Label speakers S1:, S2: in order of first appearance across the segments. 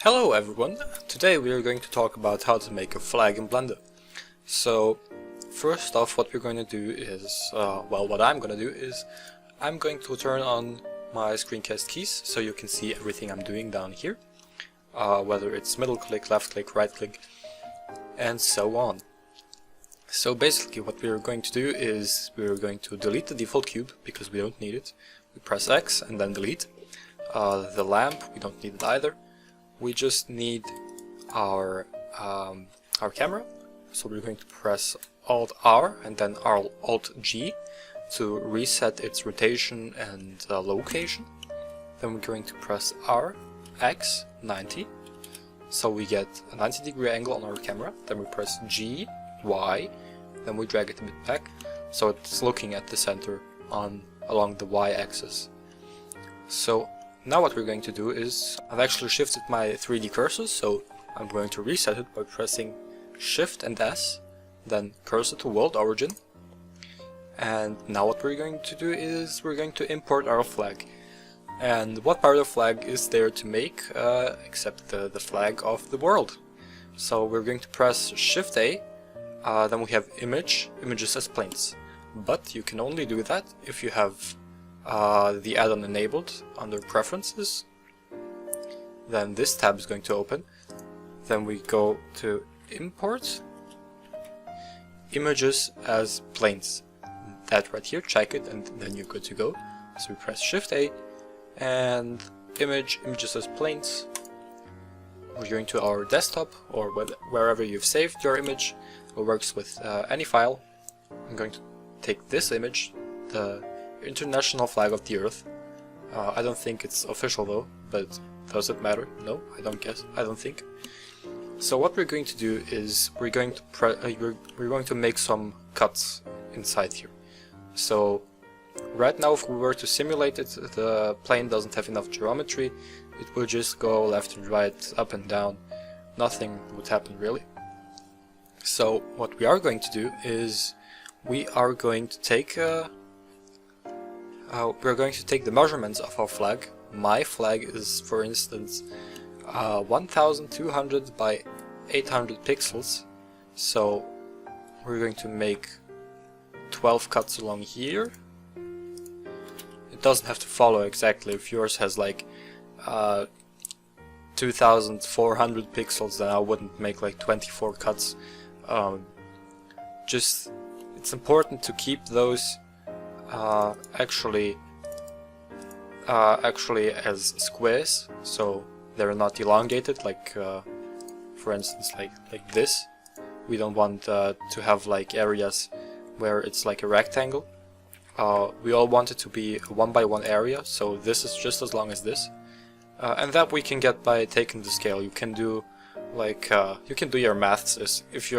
S1: Hello everyone! Today we are going to talk about how to make a flag in Blender. So first off, what we're going to do is, what I'm going to do is I'm going to turn on my screencast keys so you can see everything I'm doing down here, whether it's middle click, left click, right click, and so on. So basically what we're going to do is we're going to delete the default cube because we don't need it. We press X and then delete. The lamp, we don't need it either. We just need our camera, so we're going to press Alt R and then Alt G to reset its rotation and location. Then we're going to press R, X, 90, so we get a 90-degree angle on our camera. Then we press G, Y, then we drag it a bit back, so it's looking at the center along the Y axis. So now what we're going to do is, I've actually shifted my 3D cursor, so I'm going to reset it by pressing Shift and S, then cursor to world origin. And now what we're going to do is we're going to import our flag. And what part of the flag is there to make except the flag of the world? So we're going to press Shift A, then we have images as planes. But you can only do that if you have the add-on enabled under preferences. Then this tab is going to open. Then we go to import images as planes. That right here, check it, and then you're good to go. So we press Shift A and images as planes. We're going to our desktop or wherever you've saved your image. It works with any file. I'm going to take this image, the International Flag of the Earth. I don't think it's official though, but does it matter? No, I don't think. So what we're going to do is we're going to make some cuts inside here. So right now, if we were to simulate it, the plane doesn't have enough geometry. It will just go left and right, up and down. Nothing would happen really. So what we are going to do is we are going to take the measurements of our flag. My flag is, for instance, 1200 by 800 pixels. So we're going to make 12 cuts along here. It doesn't have to follow exactly. If yours has like 2400 pixels, then I wouldn't make like 24 cuts. It's important to keep those actually as squares, so they're not elongated, like for instance like this. We don't want to have like areas where it's like a rectangle. We all want it to be a 1x1 area, so this is just as long as this, and that we can get by taking the scale. You can do like you can do your maths as if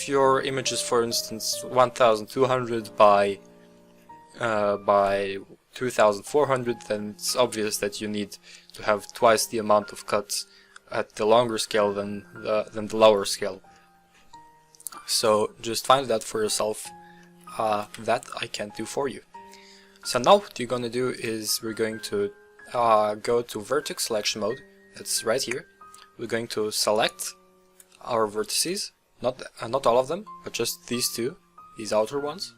S1: your image is, for instance, 1200 by 2400, then it's obvious that you need to have twice the amount of cuts at the longer scale than the lower scale. So just find that for yourself. That I can't do for you. So now what you're going to do is we're going to go to vertex selection mode. That's right here. We're going to select our vertices. Not all of them, but just these two, these outer ones.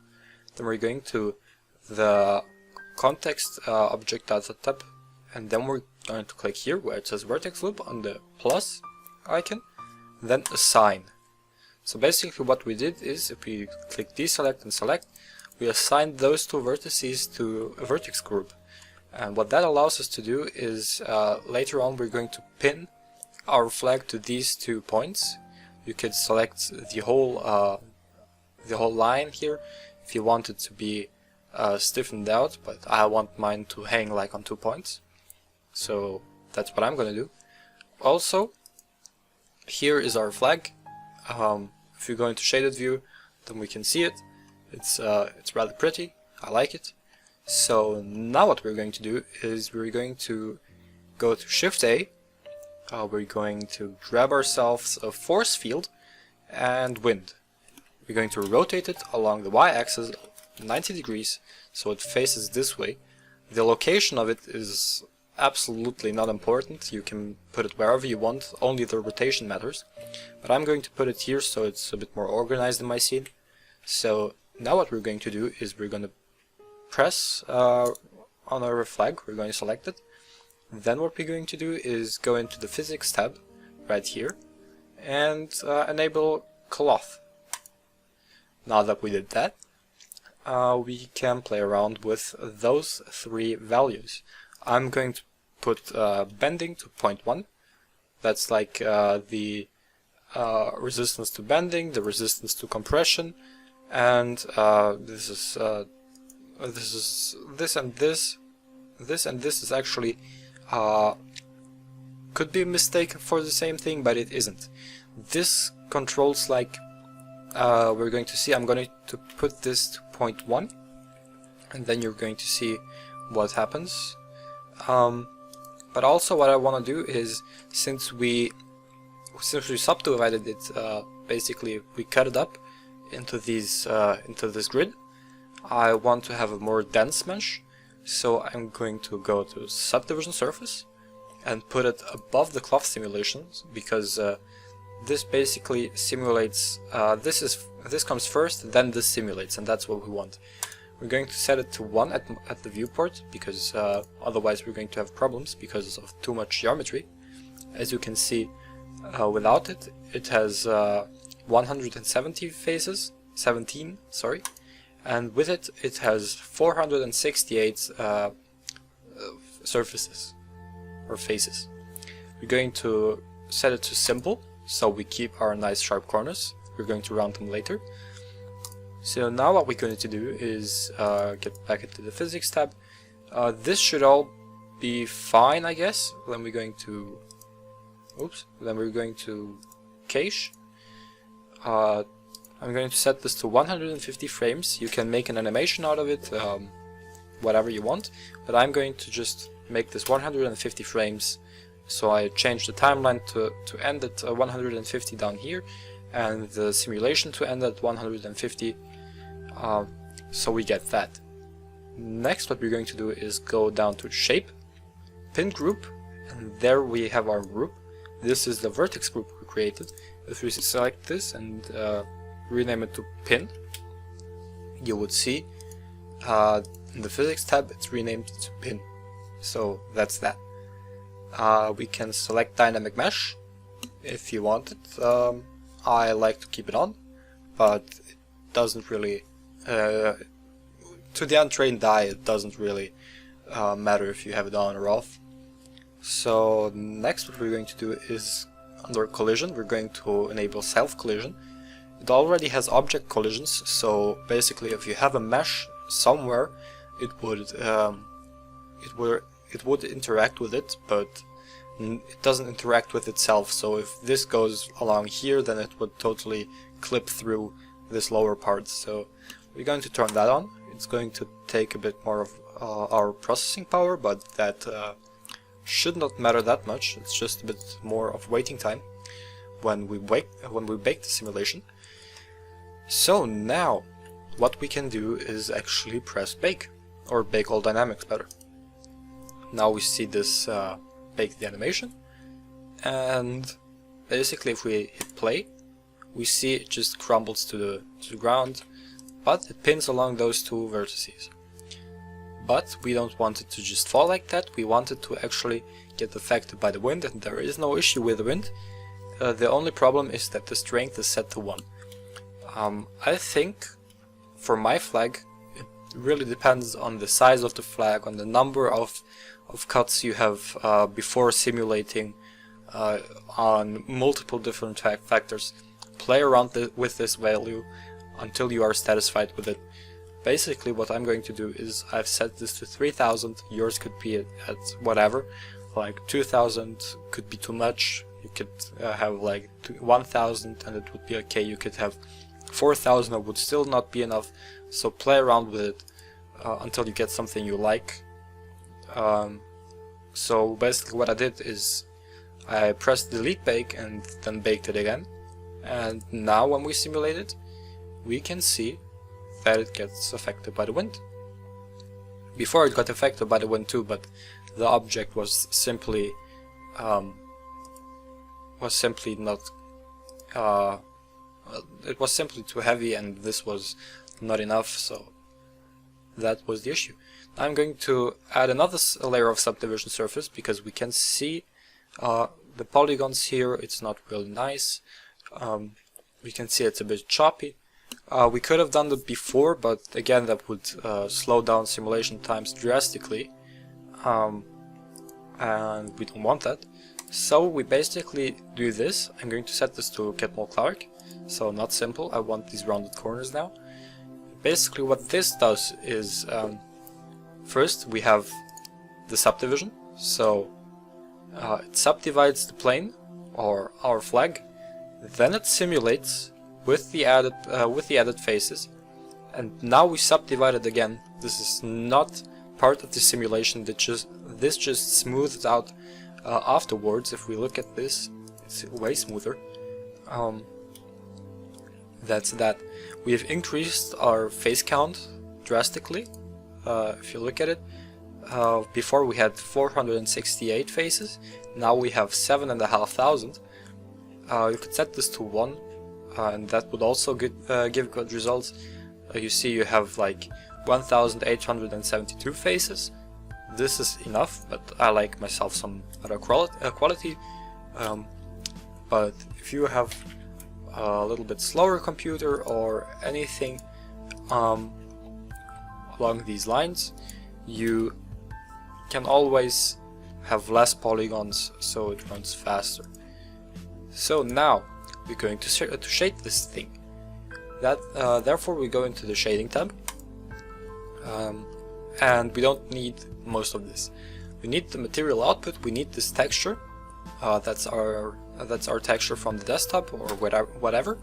S1: Then we're going to the context object data tab, and then we're going to click here where it says vertex loop on the plus icon, then assign. So basically what we did is, if we click deselect and select, we assigned those two vertices to a vertex group. And what that allows us to do is later on we're going to pin our flag to these 2 points. You could select the whole line here if you want it to be stiffened out, but I want mine to hang like on 2 points. So that's what I'm gonna do. Also, here is our flag. If you go into shaded view, then we can see it. It's rather pretty. I like it. So now what we're going to do is we're going to go to Shift A. We're going to grab ourselves a force field and wind. We're going to rotate it along the y-axis 90 degrees so it faces this way. The location of it is absolutely not important. You can put it wherever you want, only the rotation matters. But I'm going to put it here so it's a bit more organized in my scene. So now what we're going to do is we're going to press on our flag, we're going to select it. Then what we're going to do is go into the physics tab right here and enable cloth. Now that we did that, we can play around with those three values. I'm going to put bending to 0.1. That's like the resistance to bending, the resistance to compression, and this is actually could be mistaken for the same thing, but it isn't. This controls, like we're going to see, I'm going to put this to 0.1, and then you're going to see what happens. But also what I want to do is, since we subdivided it, basically we cut it up into these into this grid, I want to have a more dense mesh. So I'm going to go to Subdivision Surface and put it above the cloth simulations, because this basically simulates, this comes first, then this simulates, and that's what we want. We're going to set it to 1 at the viewport, because otherwise we're going to have problems because of too much geometry. As you can see, without it, it has 170 faces, 17, sorry, and with it, it has 468 surfaces, or faces. We're going to set it to simple, so we keep our nice sharp corners. We're going to round them later. So now what we're going to do is get back into the physics tab. This should all be fine, I guess. Then we're going to, cache. I'm going to set this to 150 frames. You can make an animation out of it, whatever you want, but I'm going to just make this 150 frames. So I change the timeline to end at 150 down here, and the simulation to end at 150, so we get that. Next, what we're going to do is go down to shape, pin group, and there we have our group. This is the vertex group we created. If we select this and rename it to pin, you would see in the physics tab it's renamed to pin. So that's that. We can select dynamic mesh if you want it. I like to keep it on, but it doesn't really, to the untrained eye, it doesn't really matter if you have it on or off. So next what we're going to do is, under collision, we're going to enable self collision. It already has object collisions, so basically if you have a mesh somewhere, it would interact with it, but it doesn't interact with itself. So if this goes along here, then it would totally clip through this lower part. So we're going to turn that on. It's going to take a bit more of our processing power, but that should not matter that much. It's just a bit more of waiting time when we bake the simulation. So now what we can do is actually press bake, or bake all dynamics better. Now we see this bake the animation, and basically if we hit play, we see it just crumbles to the ground, but it pins along those two vertices. But we don't want it to just fall like that. We want it to actually get affected by the wind, and there is no issue with the wind. The only problem is that the strength is set to 1. I think for my flag it really depends on the size of the flag, on the number of cuts you have before simulating, on multiple different factors. Play around with this value until you are satisfied with it. Basically what I'm going to do is I've set this to 3000, yours could be at whatever, like 2000 could be too much, you could have like 1000 and it would be okay, you could have 4000, it would still not be enough. So play around with it until you get something you like. So basically what I did is I pressed delete bake and then baked it again, and now when we simulate it, we can see that it gets affected by the wind. Before it got affected by the wind too, but the object was simply not it was simply too heavy, and this was not enough, so that was the issue. I'm going to add another layer of subdivision surface because we can see the polygons here. It's not really nice. We can see it's a bit choppy. We could have done that before, but again that would slow down simulation times drastically, and we don't want that. So we basically do this. I'm going to set this to get more Clark, so not simple. I want these rounded corners now. Basically what this does is, first we have the subdivision, so it subdivides the plane or our flag, then it simulates with the added faces, and now we subdivide it again. This is not part of the simulation. This just smooths out afterwards. If we look at this, it's way smoother. That's that. We have increased our face count drastically. If you look at it, before we had 468 faces, now we have 7,500. You could set this to 1, and that would also give good results. You see you have like 1,872 faces. This is enough, but I like myself some other quality. But if you have a little bit slower computer or anything along these lines, you can always have less polygons, so it runs faster. So now we're going to shade this thing. Therefore we go into the shading tab, and we don't need most of this. We need the material output. We need this texture. That's our texture from the desktop or whatever.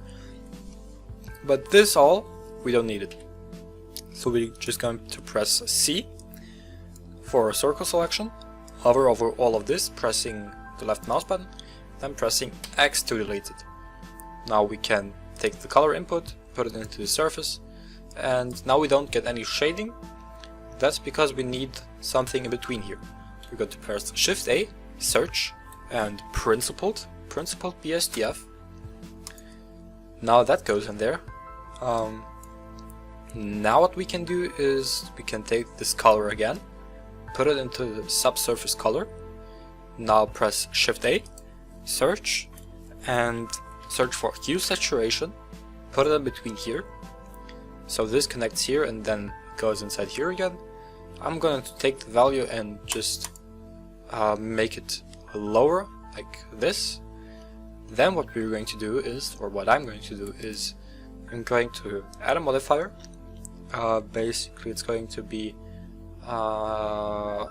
S1: But this all, we don't need it. So we're just going to press C for a circle selection, hover over all of this, pressing the left mouse button, then pressing X to delete it. Now we can take the color input, put it into the surface, and now we don't get any shading. That's because we need something in between here. We're going to press Shift A, search, and principled BSDF. Now that goes in there. Now what we can do is we can take this color again, put it into the subsurface color. Now press Shift A, search, and search for hue saturation, put it in between here. So this connects here and then goes inside here again. I'm going to take the value and just make it lower, like this. Then what we're going to do is, or what I'm going to do is, I'm going to add a modifier. Basically it's going to be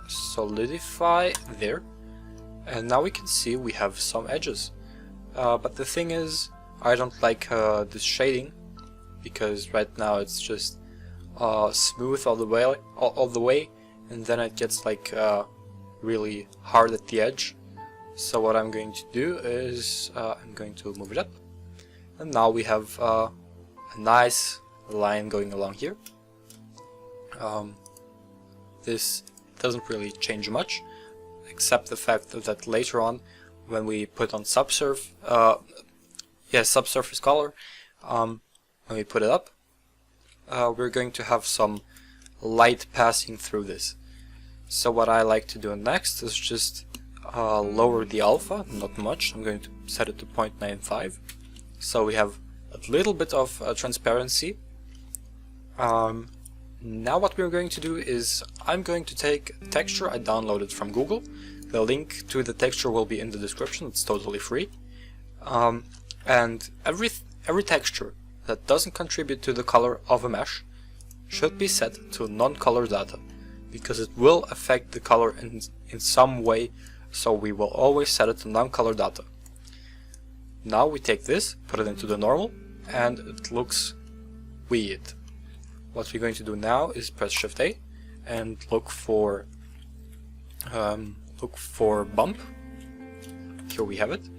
S1: solidify there, and now we can see we have some edges. But the thing is, I don't like this shading, because right now it's just smooth all the way, and then it gets like really hard at the edge. So what I'm going to do is I'm going to move it up, and now we have a nice line going along here. This doesn't really change much, except the fact that later on, when we put on subsurface color, when we put it up, we're going to have some light passing through this. So what I like to do next is just lower the alpha, not much. I'm going to set it to 0.95, so we have a little bit of transparency. Now what we're going to do is I'm going to take a texture I downloaded from Google. The link to the texture will be in the description. It's totally free. And every texture that doesn't contribute to the color of a mesh should be set to non-color data, because it will affect the color in some way, so we will always set it to non-color data. Now we take this, put it into the normal, and it looks weird. What we're going to do now is press Shift A and look for bump. Here we have it.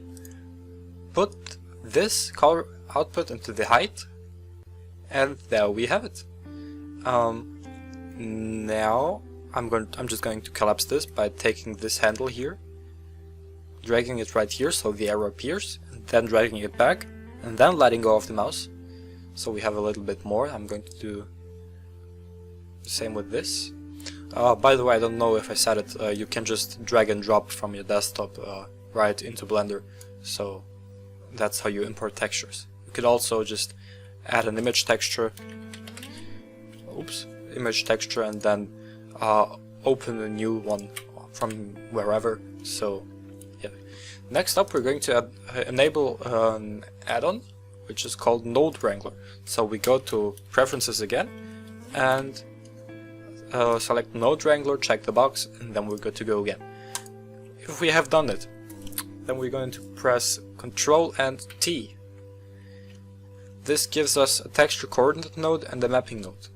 S1: Put this color output into the height, and there we have it. Now I'm just going to collapse this by taking this handle here, dragging it right here so the arrow appears, and then dragging it back, and then letting go of the mouse. So we have a little bit more. I'm going to do the same with this. By the way, I don't know if I said it, you can just drag and drop from your desktop right into Blender, so that's how you import textures. You could also just add an image texture, image texture, and then open a new one from wherever. So yeah. Next up, we're going to enable an add-on which is called Node Wrangler. So we go to Preferences again and select Node Wrangler, check the box, and then we're good to go again. If we have done it, then we're going to press Ctrl and T. This gives us a texture coordinate node and a mapping node.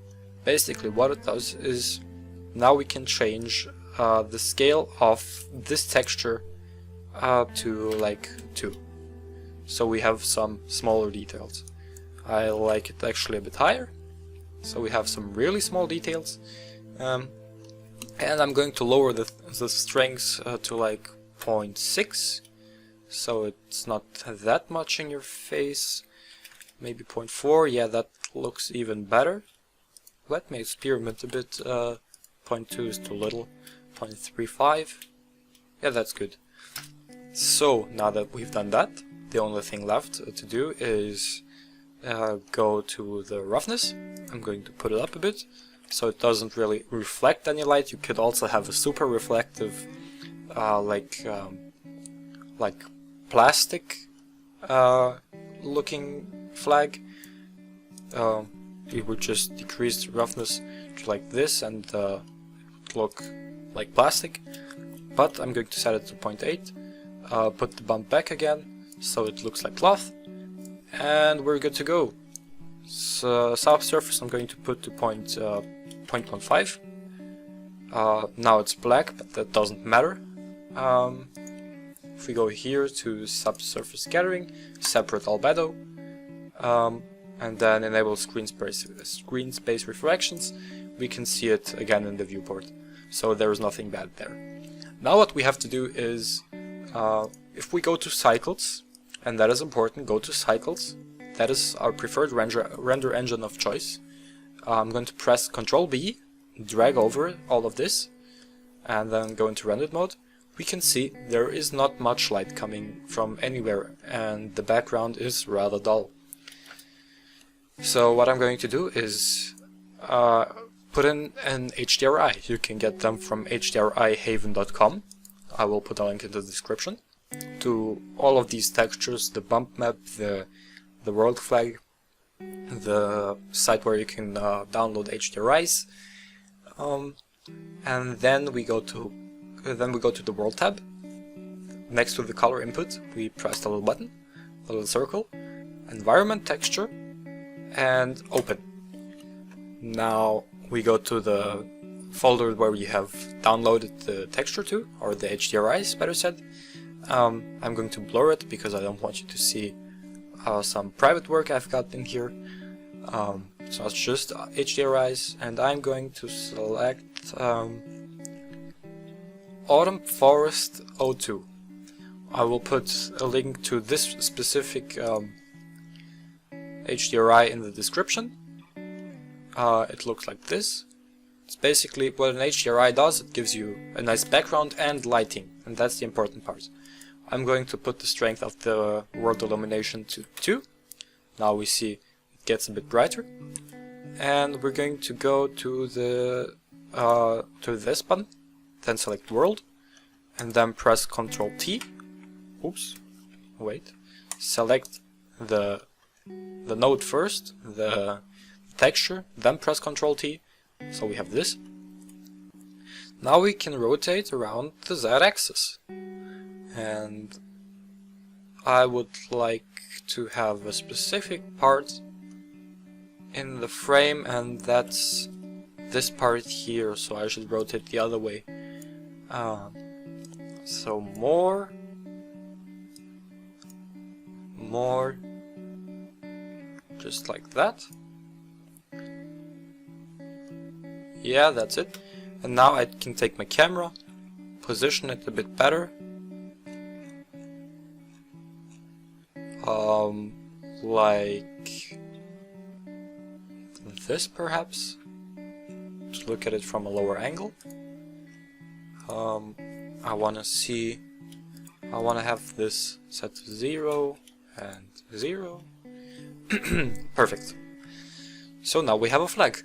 S1: Basically what it does is now we can change the scale of this texture to like 2. So we have some smaller details. I like it actually a bit higher, so we have some really small details. And I'm going to lower the strengths to like 0.6, so it's not that much in your face. Maybe 0.4, yeah, that looks even better. Let me experiment a bit. 0.2 is too little. 0.35, yeah, that's good. So now that we've done that, the only thing left to do is go to the roughness. I'm going to put it up a bit so it doesn't really reflect any light. You could also have a super reflective like plastic looking flag. You would just decrease the roughness to like this and look like plastic, but I'm going to set it to 0.8, put the bump back again so it looks like cloth, and we're good to go. So subsurface I'm going to put to 0.15. Now it's black, but that doesn't matter. If we go here to subsurface scattering, separate albedo, and then enable screen space reflections, we can see it again in the viewport. So there is nothing bad there. Now what we have to do is, if we go to cycles, and that is important, go to cycles. That is our preferred render engine of choice. I'm going to press Ctrl B, drag over all of this, and then go into rendered mode. We can see there is not much light coming from anywhere, and the background is rather dull. So what I'm going to do is put in an HDRI. You can get them from hdrihaven.com. I will put a link in the description to all of these textures, the bump map, the world flag, the site where you can download HDRIs, and then we go to the world tab. Next to the color input, we press the little button, the little circle, environment texture, and open. Now we go to the folder where we have downloaded the texture to, or the HDRIs, better said. I'm going to blur it because I don't want you to see some private work I've got in here. So it's just HDRIs, and I'm going to select Autumn Forest 02. I will put a link to this specific HDRI in the description. It looks like this. It's basically what an HDRI does. It gives you a nice background and lighting, and that's the important part. I'm going to put the strength of the world illumination to 2. Now we see it gets a bit brighter, and we're going to go to this button, then select world, and then press Ctrl T. Oops, wait. Select the node first, the texture, then press Ctrl T. So we have this. Now we can rotate around the Z-axis, and I would like to have a specific part in the frame, and that's this part here, so I should rotate the other way. So more, just like that. Yeah, that's it. And now I can take my camera, position it a bit better, like this perhaps, to look at it from a lower angle. I want to have this set to 0 and 0. Perfect. So now we have a flag,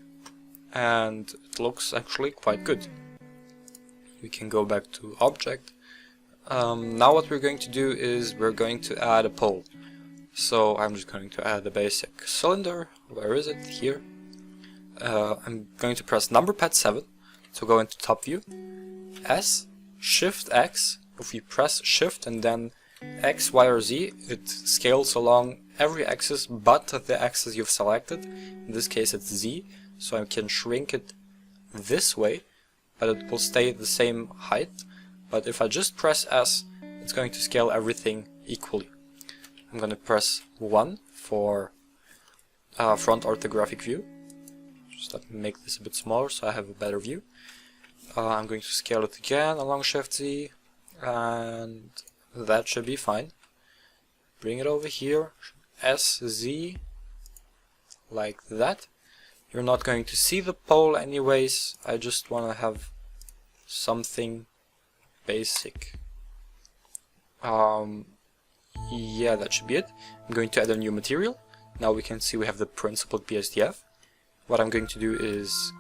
S1: and it looks actually quite good. We can go back to object. Now what we're going to do is we're going to add a pole. So I'm just going to add the basic cylinder. Where is it? Here. I'm going to press number pad 7 to go into top view. S, Shift X. If you press Shift and then X, Y or Z, it scales along every axis but the axis you've selected. In this case it's Z, so I can shrink it this way, but it will stay the same height. But if I just press S, it's going to scale everything equally. I'm going to press 1 for front orthographic view. Just let me make this a bit smaller so I have a better view. I'm going to scale it again along Shift Z, and that should be fine. Bring it over here, S, Z, like that. You're not going to see the pole anyways, I just want to have something basic. Yeah, that should be it. I'm going to add a new material. Now we can see we have the principled BSDF. What I'm going to do is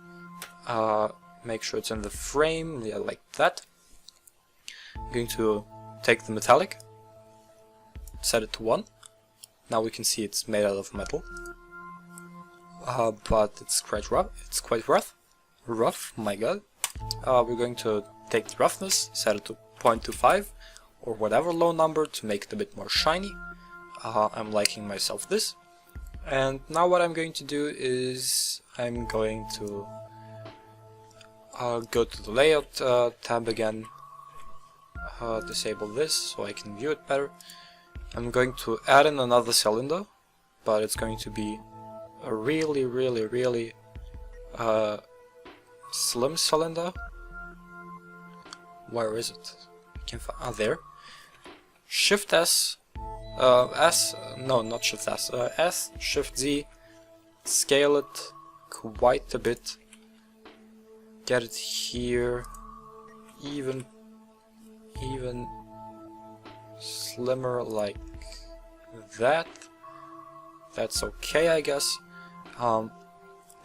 S1: make sure it's in the frame, yeah, like that. I'm going to take the metallic, set it to 1. Now we can see it's made out of metal, but it's quite rough. It's quite rough. My God. We're going to take the roughness, set it to 0.25 or whatever low number to make it a bit more shiny. I'm liking myself this. And now what I'm going to do is I'm going to go to the layout tab again, disable this so I can view it better. I'm going to add in another cylinder, but it's going to be a really slim cylinder. Where is it? I can find there. Shift S, no, not Shift S, S, Shift Z, scale it quite a bit, get it here, even slimmer like that. That's okay, I guess.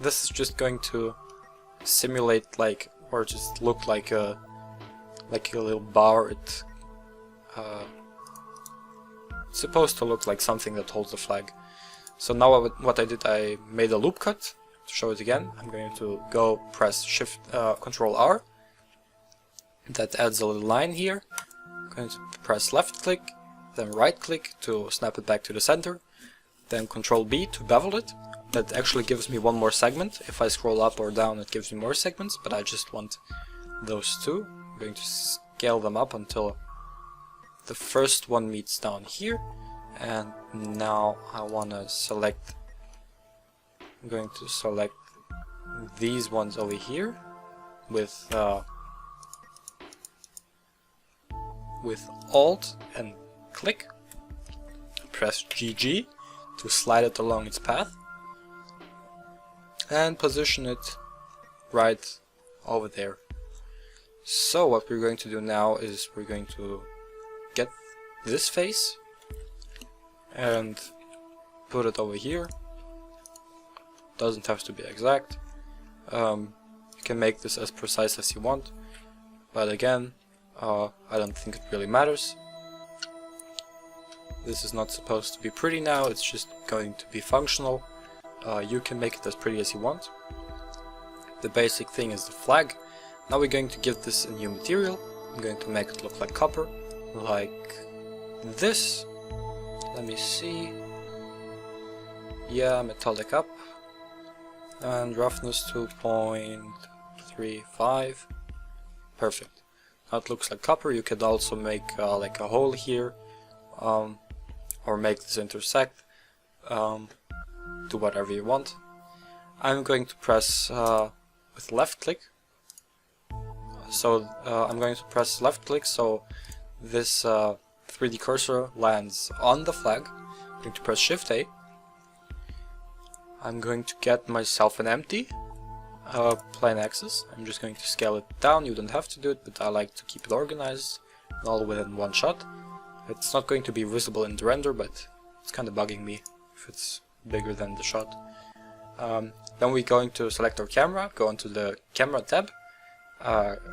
S1: This is just going to simulate like, or just look like a little bar. It's supposed to look like something that holds the flag. So now what I did, I made a loop cut. To show it again, I'm going to go press Shift Control R. That adds a little line here. I'm going to press left click, then right click to snap it back to the center, then Control B to bevel it. That actually gives me one more segment. If I scroll up or down, it gives me more segments, but I just want those two. I'm going to scale them up until the first one meets down here, and now I want to select, I'm going to select these ones over here with Alt and click, press GG to slide it along its path and position it right over there. So what we're going to do now is we're going to get this face and put it over here. Doesn't have to be exact. You can make this as precise as you want, but again, I don't think it really matters. This is not supposed to be pretty now, it's just going to be functional. You can make it as pretty as you want. The basic thing is the flag. Now we're going to give this a new material. I'm going to make it look like copper, like this. Let me see. Yeah, metallic up. And roughness 2.35. Perfect. Now it looks like copper. You could also make like a hole here, or make this intersect. Do whatever you want. I'm going to press with left click So I'm going to press left click so this 3D cursor lands on the flag. I'm going to press Shift A. I'm going to get myself an empty plane axis. I'm just going to scale it down. You don't have to do it, but I like to keep it organized and all within one shot. It's not going to be visible in the render, but it's kind of bugging me if it's bigger than the shot. Then we're going to select our camera, go into the camera tab,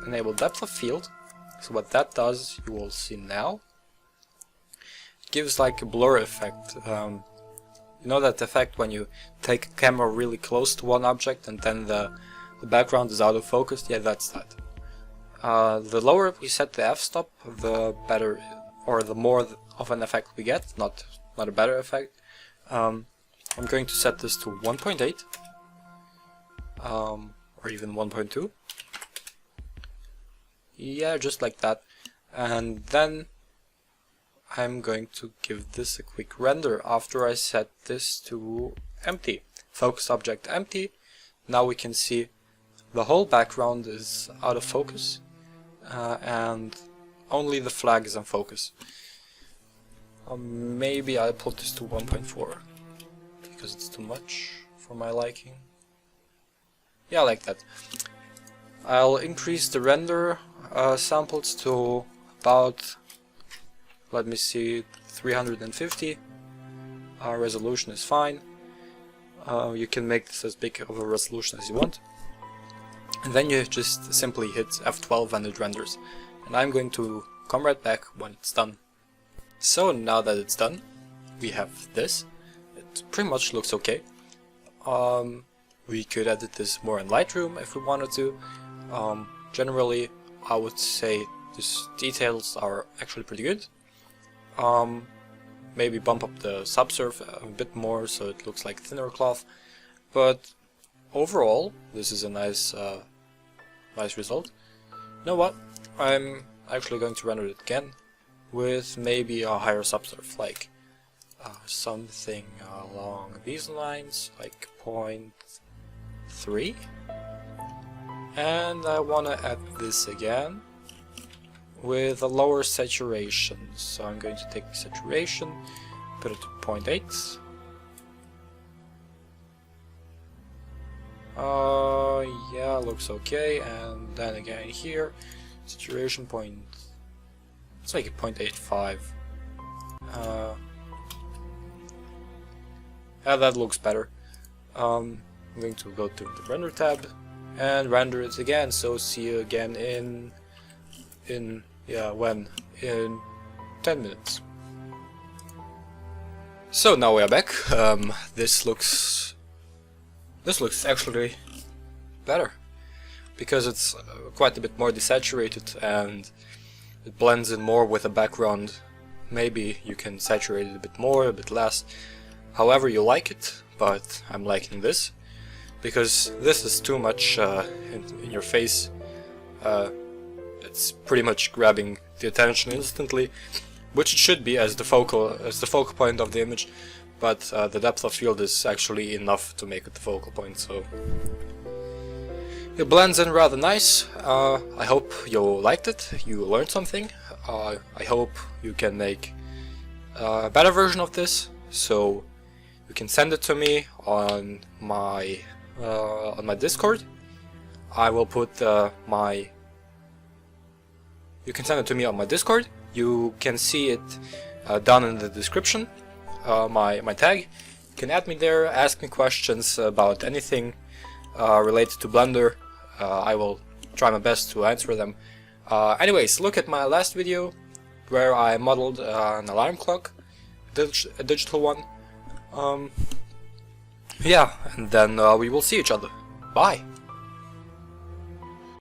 S1: enable depth of field. So what that does, you will see now, it gives like a blur effect. You know that effect when you take a camera really close to one object and then the background is out of focus? Yeah, that's that. The lower we set the f-stop, the better, or the more of an effect we get, not a better effect. I'm going to set this to 1.8 or even 1.2. Yeah, just like that. And then I'm going to give this a quick render after I set this to empty. Focus object empty. Now we can see the whole background is out of focus and only the flag is in focus. Maybe I'll put this to 1.4 because it's too much for my liking. Yeah, like that. I'll increase the render samples to about, let me see, 350. Resolution is fine. You can make this as big of a resolution as you want. And then you just simply hit F12 and it renders. And I'm going to come right back when it's done. So now that it's done, we have this. It pretty much looks okay. We could edit this more in Lightroom if we wanted to. Generally, I would say these details are actually pretty good. Maybe bump up the subsurf a bit more so it looks like thinner cloth. But overall, this is a nice result. You know what? I'm actually going to render it again with maybe a higher subsurf, like something along these lines, like 0.3. And I want to add this again with a lower saturation. So I'm going to take the saturation, put it to 0.8. Yeah, looks okay. And then again here, saturation point. Let's make it 0.85. Yeah, that looks better. I'm going to go to the render tab and render it again. So see you again in 10 minutes. So now we are back. This looks actually better because it's quite a bit more desaturated and it blends in more with the background. Maybe you can saturate it a bit more, a bit less, however you like it, but I'm liking this because this is too much in your face. It's pretty much grabbing the attention instantly, which it should be as the focal point of the image, but the depth of field is actually enough to make it the focal point, so it blends in rather nice. I hope you liked it, you learned something. I hope you can make a better version of this, so you can send it to me on my Discord. I will put you can send it to me on my Discord. You can see it down in the description, my tag. You can add me there, ask me questions about anything related to Blender. I will try my best to answer them. Anyways, look at my last video where I modeled an alarm clock, a digital one. Yeah, and then we will see each other. Bye!